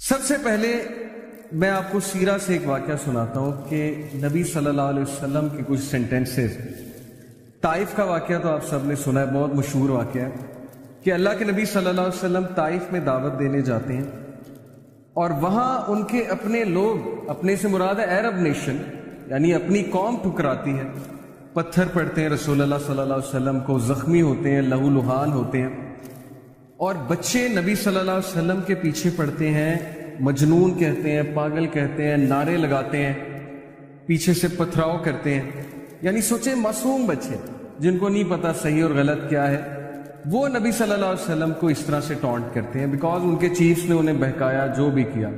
سب سے پہلے میں آپ کو سیرہ سے ایک واقعہ سناتا ہوں کہ نبی صلی اللہ علیہ وسلم کی کچھ سینٹنسز. طائف کا واقعہ تو آپ سب نے سنا ہے، بہت مشہور واقعہ ہے کہ اللہ کے نبی صلی اللہ علیہ وسلم طائف میں دعوت دینے جاتے ہیں اور وہاں ان کے اپنے لوگ، اپنے سے مراد ہے عرب نیشن، یعنی اپنی قوم ٹھکراتی ہے، پتھر پڑتے ہیں رسول اللہ صلی اللہ علیہ وسلم کو، زخمی ہوتے ہیں، لہو لہان ہوتے ہیں، اور بچے نبی صلی اللہ علیہ وسلم کے پیچھے پڑتے ہیں، مجنون کہتے ہیں، پاگل کہتے ہیں، نعرے لگاتے ہیں، پیچھے سے پتھراؤ کرتے ہیں. یعنی سوچیں معصوم بچے جن کو نہیں پتا صحیح اور غلط کیا ہے، وہ نبی صلی اللہ علیہ وسلم کو اس طرح سے ٹونٹ کرتے ہیں بیکاز ان کے چیفز نے انہیں بہکایا، جو بھی کیا.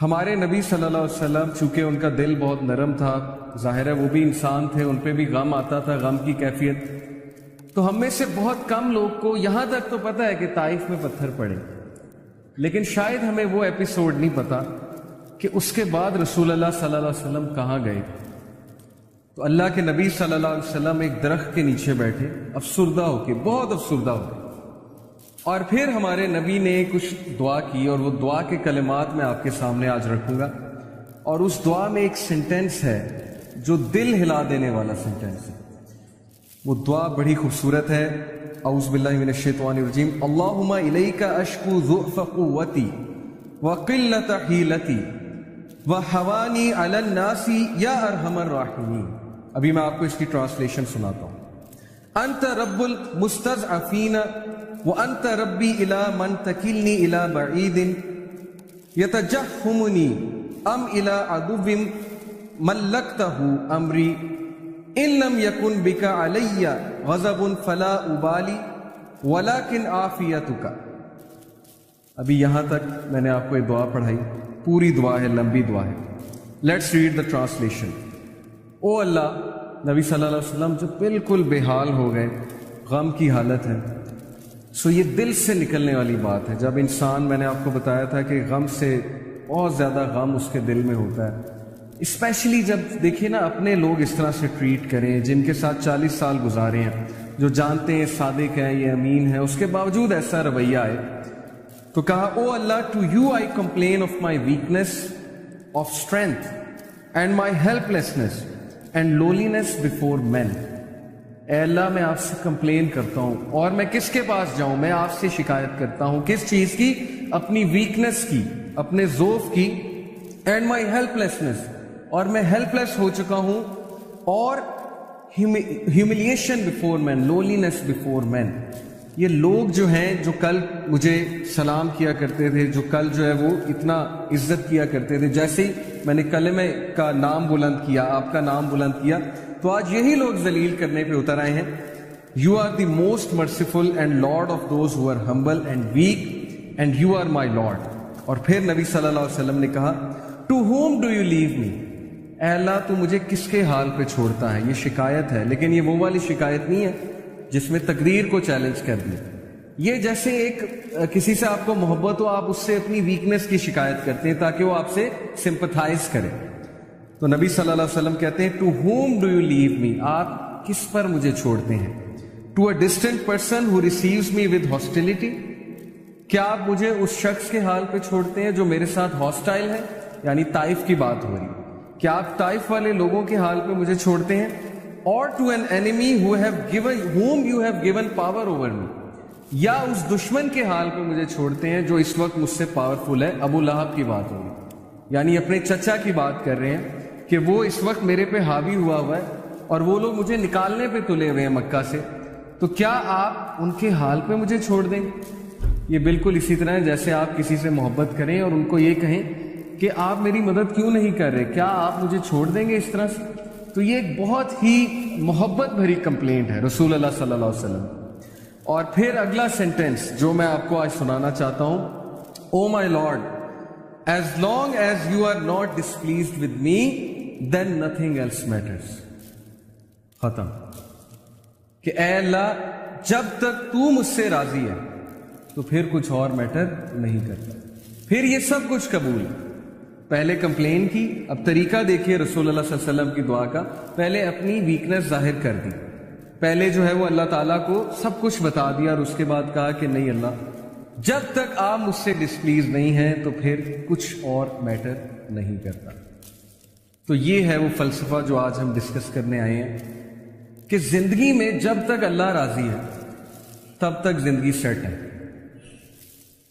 ہمارے نبی صلی اللہ علیہ وسلم چونکہ ان کا دل بہت نرم تھا، ظاہر ہے وہ بھی انسان تھے، ان پہ بھی غم آتا تھا، غم کی کیفیت. تو ہم میں سے بہت کم لوگ کو یہاں تک تو پتہ ہے کہ طائف میں پتھر پڑے، لیکن شاید ہمیں وہ ایپیسوڈ نہیں پتا کہ اس کے بعد رسول اللہ صلی اللہ علیہ وسلم کہاں گئے. تو اللہ کے نبی صلی اللہ علیہ وسلم ایک درخت کے نیچے بیٹھے، افسردہ ہو کے، بہت افسردہ ہو کے، اور پھر ہمارے نبی نے کچھ دعا کی، اور وہ دعا کے کلمات میں آپ کے سامنے آج رکھوں گا. اور اس دعا میں ایک سینٹنس ہے جو دل ہلا دینے والا سینٹنس ہے. وہ دعا بڑی خوبصورت ہے. اعوذ باللہ من الشیطان الرجیم. اللہم الیک اشکو ضعف قوتی وقلت حیلتی وحوانی علی الناس یا ارحم الراحمین. ابھی میں آپ کو اس کی ٹرانسلیشن سناتا ہوں. انت رب المستضعفین وانت ربی الی من تکلنی الی بعید یتجہمنی ام الی عدو ملکتہ امری ان لم یکن بک علی غضب فلا ابالی ولکن عافیتک. ابھی یہاں تک میں نے آپ کو یہ دعا پڑھائی، پوری دعا ہے، لمبی دعا ہے. Let's read the translation. O Allah, نبی صلی اللہ علیہ وسلم جو بالکل بے حال ہو گئے، غم کی حالت ہے. سو یہ دل سے نکلنے والی بات ہے. جب انسان، میں نے آپ کو بتایا تھا کہ غم سے بہت زیادہ غم اس کے دل میں ہوتا ہے، اسپیشلی جب دیکھیں نا اپنے لوگ اس طرح سے ٹریٹ کریں جن کے ساتھ 40 سال گزارے ہیں، جو جانتے ہیں صادق ہیں، یہ امین ہے، اس کے باوجود ایسا رویہ آئے. تو کہا O Allah, to you I complain of my weakness of strength and my helplessness and lowliness before men. اے اللہ، میں آپ سے کمپلین کرتا ہوں، اور میں کس کے پاس جاؤں؟ میں آپ سے شکایت کرتا ہوں. کس چیز کی؟ اپنی ویکنیس کی، اپنے ضعف کی. اینڈ مائی ہیلپ لیسنس، اور میں ہیلپ لیس ہو چکا ہوں. اور ہیوملیشن بفور مین، لولینس بفور مین. یہ لوگ جو ہیں، جو کل مجھے سلام کیا کرتے تھے، جو کل جو ہے وہ اتنا عزت کیا کرتے تھے، جیسے ہی میں نے کلمہ کا نام بلند کیا، آپ کا نام بلند کیا، تو آج یہی لوگ ذلیل کرنے پہ اتر آئے ہیں. You are the most merciful and lord of those who are humble and weak and you are my lord. اور پھر نبی صلی اللہ علیہ وسلم نے کہا to whom do you leave me. اے اللہ، تو مجھے کس کے حال پہ چھوڑتا ہے؟ یہ شکایت ہے، لیکن یہ وہ والی شکایت نہیں ہے جس میں تقدیر کو چیلنج کر دی. یہ جیسے ایک کسی سے آپ کو محبت ہو، آپ اس سے اپنی ویکنیس کی شکایت کرتے ہیں تاکہ وہ آپ سے سمپتھائز کرے. تو نبی صلی اللہ علیہ وسلم کہتے ہیں to whom do you leave me, آپ کس پر مجھے چھوڑتے ہیں؟ To a distant person who receives me with hostility, کیا آپ مجھے اس شخص کے حال پہ چھوڑتے ہیں جو میرے ساتھ ہاسٹائل ہے؟ یعنی طائف کی بات ہو رہی. کیا آپ طائف والے لوگوں کے حال پہ مجھے چھوڑتے ہیں؟ اور to an enemy whom you have given power over me، یا اس دشمن کے حال پہ مجھے چھوڑتے ہیں جو اس وقت مجھ سے پاورفل ہے. ابو لہب کی بات ہو رہی، یعنی اپنے چچا کی بات کر رہے ہیں کہ وہ اس وقت میرے پہ حاوی ہوا ہے اور وہ لوگ مجھے نکالنے پہ تلے ہوئے ہیں مکہ سے. تو کیا آپ ان کے حال پہ مجھے چھوڑ دیں؟ یہ بالکل اسی طرح ہے جیسے آپ کسی سے محبت کریں اور ان کو یہ کہیں کہ آپ میری مدد کیوں نہیں کر رہے، کیا آپ مجھے چھوڑ دیں گے اس طرح سے؟ تو یہ ایک بہت ہی محبت بھری کمپلینٹ ہے رسول اللہ صلی اللہ علیہ وسلم. اور پھر اگلا سینٹنس جو میں آپ کو آج سنانا چاہتا ہوں، O my lord, as long as you are not displeased with me then nothing else matters. ختم. کہ اے اللہ، جب تک تو مجھ سے راضی ہے تو پھر کچھ اور میٹر نہیں کرتا. پھر یہ سب کچھ قبول ہے. پہلے کمپلین کی، اب طریقہ دیکھیے رسول اللہ صلی اللہ علیہ وسلم کی دعا کا. پہلے اپنی ویکنیس ظاہر کر دی، پہلے جو ہے وہ اللہ تعالیٰ کو سب کچھ بتا دیا، اور اس کے بعد کہا کہ نہیں اللہ، جب تک آپ مجھ سے ڈسپلیز نہیں ہیں تو پھر کچھ اور میٹر نہیں کرتا. تو یہ ہے وہ فلسفہ جو آج ہم ڈسکس کرنے آئے ہیں کہ زندگی میں جب تک اللہ راضی ہے تب تک زندگی سیٹ ہے.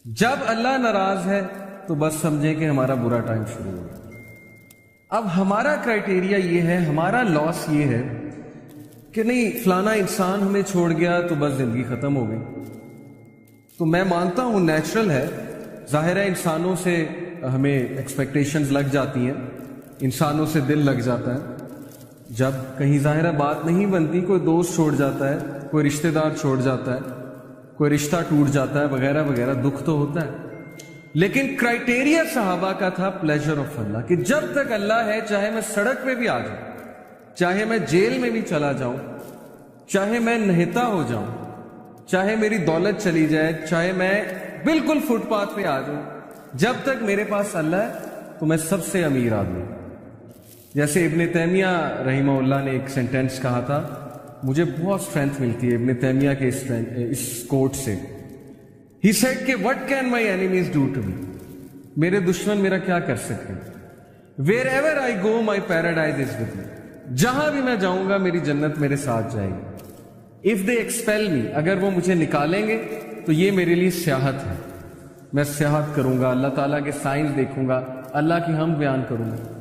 جب اللہ ناراض ہے تو بس سمجھیں کہ ہمارا برا ٹائم شروع ہو گیا. اب ہمارا کرائٹیریا یہ ہے, ہمارا لاس یہ ہے کہ نہیں فلانا انسان ہمیں چھوڑ گیا تو بس زندگی ختم ہو گئی. تو میں مانتا ہوں نیچرل ہے, ظاہر ہے انسانوں سے ہمیں ایکسپیکٹیشنز لگ جاتی ہیں, انسانوں سے دل لگ جاتا ہے. جب کہیں ظاہر بات نہیں بنتی, کوئی دوست چھوڑ جاتا ہے, کوئی رشتہ دار چھوڑ جاتا ہے, کوئی رشتہ ٹوٹ جاتا ہے وغیرہ وغیرہ, دکھ تو ہوتا ہے. لیکن کرائٹیریا صحابہ کا تھا پلیجر آف اللہ, کہ جب تک اللہ ہے چاہے میں سڑک پہ بھی آ جاؤں, چاہے میں جیل میں بھی چلا جاؤں, چاہے میں نہتا ہو جاؤں, چاہے میری دولت چلی جائے, چاہے میں بالکل فٹ پاتھ پہ آ جاؤں, جب تک میرے پاس اللہ ہے تو میں سب سے امیر آدمی. جیسے ابن تیمیہ رحمہ اللہ نے ایک سینٹینس کہا تھا, مجھے بہت اسٹرینتھ ملتی ہے ابن تیمیہ کے اس کوٹ سے. He said کہ what can my enemies do to me, میرے دشمن میرا کیا کر سکتے ہیں. Wherever I go my paradise is with me, جہاں بھی میں جاؤں گا میری جنت میرے ساتھ جائے گی. If they expel me, اگر وہ مجھے نکالیں گے تو یہ میرے لیے سیاحت ہے, میں سیاحت کروں گا, اللہ تعالیٰ کے سائنس دیکھوں گا, اللہ کی حمد بیان کروں گا.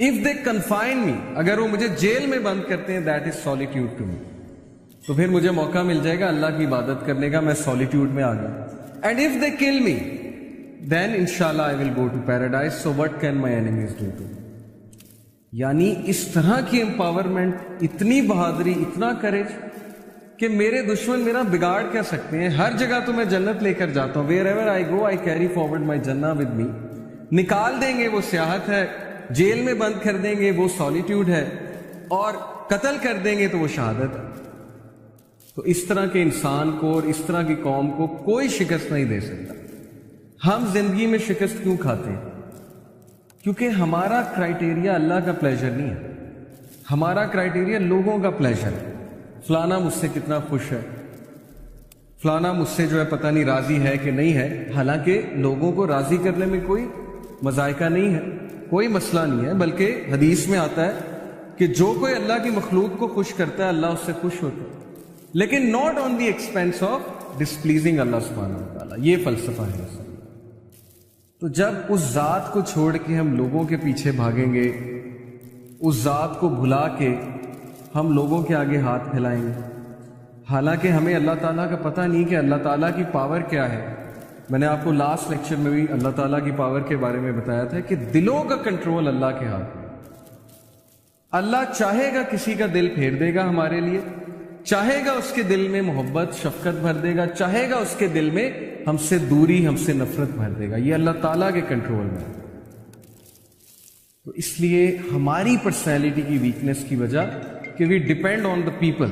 If they confine me, اگر وہ مجھے جیل میں بند کرتے ہیں, that is solitude to me, تو پھر مجھے موقع مل جائے گا اللہ کی عبادت کرنے کا, میں سولیٹیوڈ میں آ گیا. And if they kill me, then inshallah I will go to paradise, so what can my enemies do to me. یعنی اس طرح کی امپاورمنٹ, اتنی بہادری, اتنا کریج کہ میرے دشمن میرا بگاڑ کیا سکتے ہیں. ہر جگہ تو میں جنت لے کر جاتا ہوں. wherever I go I carry forward my jannah with me. نکال دیں گے وہ سیاحت ہے, جیل میں بند کر دیں گے وہ سولیٹیوڈ ہے, اور قتل کر دیں گے تو وہ شہادت ہے. تو اس طرح کے انسان کو اور اس طرح کی قوم کو کوئی شکست نہیں دے سکتا. ہم زندگی میں شکست کیوں کھاتے ہیں؟ کیونکہ ہمارا کرائٹیریا اللہ کا پلیجر نہیں ہے, ہمارا کرائٹیریا لوگوں کا پلیجر ہے. فلانا مجھ سے کتنا خوش ہے, فلانا مجھ سے جو ہے پتہ نہیں راضی ہے کہ نہیں ہے. حالانکہ لوگوں کو راضی کرنے میں کوئی مذائقہ نہیں ہے, کوئی مسئلہ نہیں ہے, بلکہ حدیث میں آتا ہے کہ جو کوئی اللہ کی مخلوق کو خوش کرتا ہے اللہ اس سے خوش ہوتا ہے, لیکن not on the expense of displeasing Allah سبحانہ و تعالیٰ. یہ فلسفہ ہے اصل. تو جب اس ذات کو چھوڑ کے ہم لوگوں کے پیچھے بھاگیں گے, اس ذات کو بھلا کے ہم لوگوں کے آگے ہاتھ پھیلائیں گے, حالانکہ ہمیں اللہ تعالیٰ کا پتہ نہیں کہ اللہ تعالیٰ کی پاور کیا ہے. میں نے آپ کو لاسٹ لیکچر میں بھی اللہ تعالیٰ کی پاور کے بارے میں بتایا تھا کہ دلوں کا کنٹرول اللہ کے ہاتھ میں. اللہ چاہے گا کسی کا دل پھیر دے گا ہمارے لیے, چاہے گا اس کے دل میں محبت شفقت بھر دے گا, چاہے گا اس کے دل میں ہم سے دوری ہم سے نفرت بھر دے گا. یہ اللہ تعالیٰ کے کنٹرول میں ہے. تو اس لیے ہماری پرسنالٹی کی ویکنس کی وجہ کہ we depend on the people,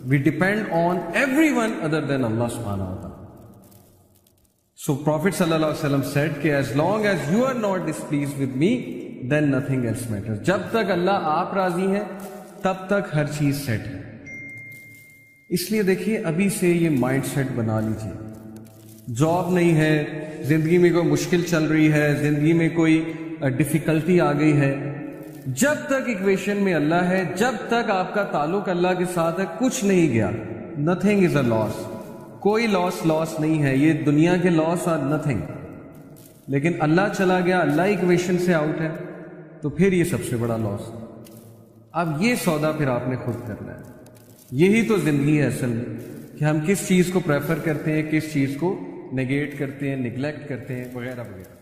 we depend on everyone other than Allah سبحانہ و تعالیٰ. So Prophet sallallahu alaihi wasallam said کہ as long as you are not displeased with me then nothing else matters. جب تک اللہ آپ راضی ہیں تب تک ہر چیز سیٹ ہے. اس لیے دیکھیے ابھی سے یہ مائنڈ سیٹ بنا لیجیے. جاب نہیں ہے, زندگی میں کوئی مشکل چل رہی ہے, زندگی میں کوئی ڈیفیکلٹی آ گئی ہے, جب تک ایکویشن میں اللہ ہے, جب تک آپ کا تعلق اللہ کے ساتھ ہے, کچھ نہیں گیا. نتھنگ از اے لاس. کوئی لاس نہیں ہے. یہ دنیا کے لاس آر نتھنگ. لیکن اللہ چلا گیا, اللہ ایکویشن سے آؤٹ ہے, تو پھر یہ سب سے بڑا لاس. اب یہ سودا پھر آپ نے خود کرنا ہے. یہی تو زندگی ہے اصل میں, کہ ہم کس چیز کو پریفر کرتے ہیں, کس چیز کو نیگیٹ کرتے ہیں, نگلیکٹ کرتے ہیں وغیرہ وغیرہ.